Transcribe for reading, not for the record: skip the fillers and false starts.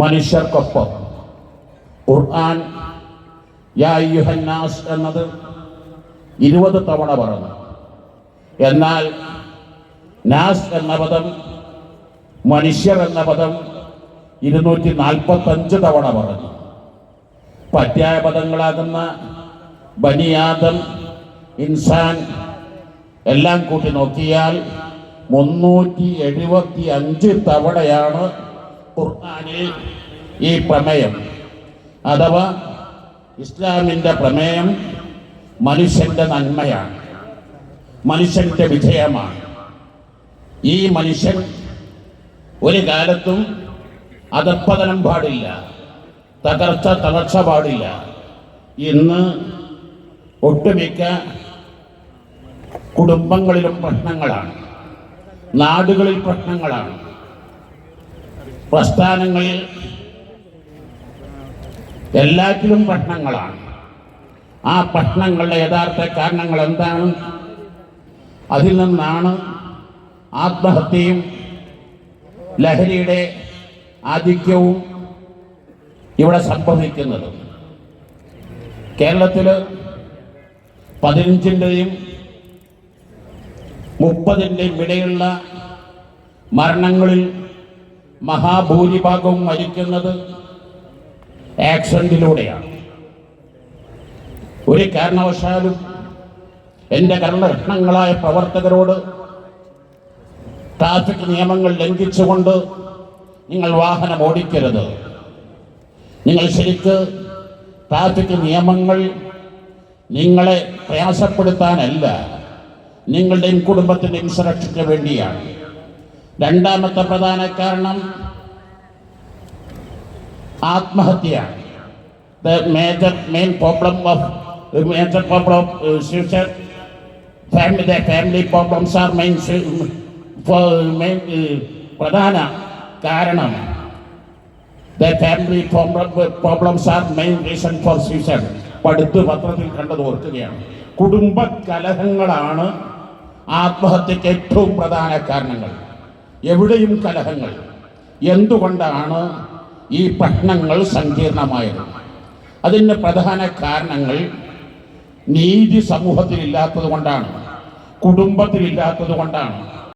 മനുഷ്യർക്കൊപ്പം. ഖുർആൻ യാ അയ്യുഹന്നാസ് എന്നത് 20 തവണ പറഞ്ഞു. എന്നാൽ നാസ് എന്ന പദം, മനുഷ്യർ എന്ന പദം 245 തവണ പറഞ്ഞു. പര്യായ പദങ്ങളാകുന്ന ബനിയാദം, ഇൻസാൻ എല്ലാം കൂട്ടി നോക്കിയാൽ 375 തവണയാണ് ഖുർആനിൽ ഈ പ്രമേയം അഥവാ ഇസ്ലാമിൻ്റെ പ്രമേയം മനുഷ്യൻ്റെ നന്മയാണ്, മനുഷ്യൻ്റെ വിജയമാണ്. ഈ മനുഷ്യൻ ഒരു കാലത്തും അധപ്പതനം പാടില്ല, തകർച്ച പാടില്ല. ഇന്ന് ഒട്ടുമിക്ക കുടുംബങ്ങളിലും പ്രശ്നങ്ങളാണ്, നാടുകളിൽ പ്രശ്നങ്ങളാണ്, പ്രസ്ഥാനങ്ങളിൽ എല്ലാറ്റിലും പ്രശ്നങ്ങളാണ്. ആ പ്രശ്നങ്ങളുടെ യഥാർത്ഥ കാരണങ്ങൾ എന്താണ്? അതിൽ നിന്നാണ് ആത്മഹത്യയും ലഹരിയുടെ ആധിക്യവും ഇവിടെ സംഭവിക്കുന്നത്. കേരളത്തിൽ 15-ൻ്റെയും 30-ൻ്റെയും ഇടയിലുള്ള മരണങ്ങളിൽ മഹാഭൂരിഭാഗവും മരിക്കുന്നത് ആക്സിഡന്റിലൂടെയാണ്. ഒരു കാരണവശാലും എൻ്റെ കർണരത്നങ്ങളായ പ്രവർത്തകരോട് ട്രാഫിക് നിയമങ്ങൾ ലംഘിച്ചുകൊണ്ട് നിങ്ങൾ വാഹനം ഓടിക്കരുത്. നിങ്ങൾ ശരിക്ക് ട്രാഫിക് നിയമങ്ങൾ നിങ്ങളെ പ്രയാസപ്പെടുത്താനല്ല, നിങ്ങളുടെയും കുടുംബത്തിൻ്റെയും സുരക്ഷയ്ക്ക് വേണ്ടിയാണ്. രണ്ടാമത്തെ പ്രധാന കാരണം ആത്മഹത്യയാണ്. The main problem of suicide, the family problems are പ്രധാന കാരണം. The family problems are main reason for suicide. പടുത്ത് പത്രത്തിൽ കണ്ടത് ഓർക്കുകയാണ്. കുടുംബ കലഹങ്ങളാണ് ആത്മഹത്യക്ക് ഏറ്റവും പ്രധാന കാരണങ്ങൾ. എവിടെയും കലഹങ്ങൾ. എന്തുകൊണ്ടാണ് ഈ പ്രശ്നങ്ങൾ സങ്കീർണമായത്? അതിന് പ്രധാന കാരണങ്ങൾ നീതി സമൂഹത്തിലില്ലാത്തത് കൊണ്ടാണ്, കുടുംബത്തിലില്ലാത്തത് കൊണ്ടാണ്.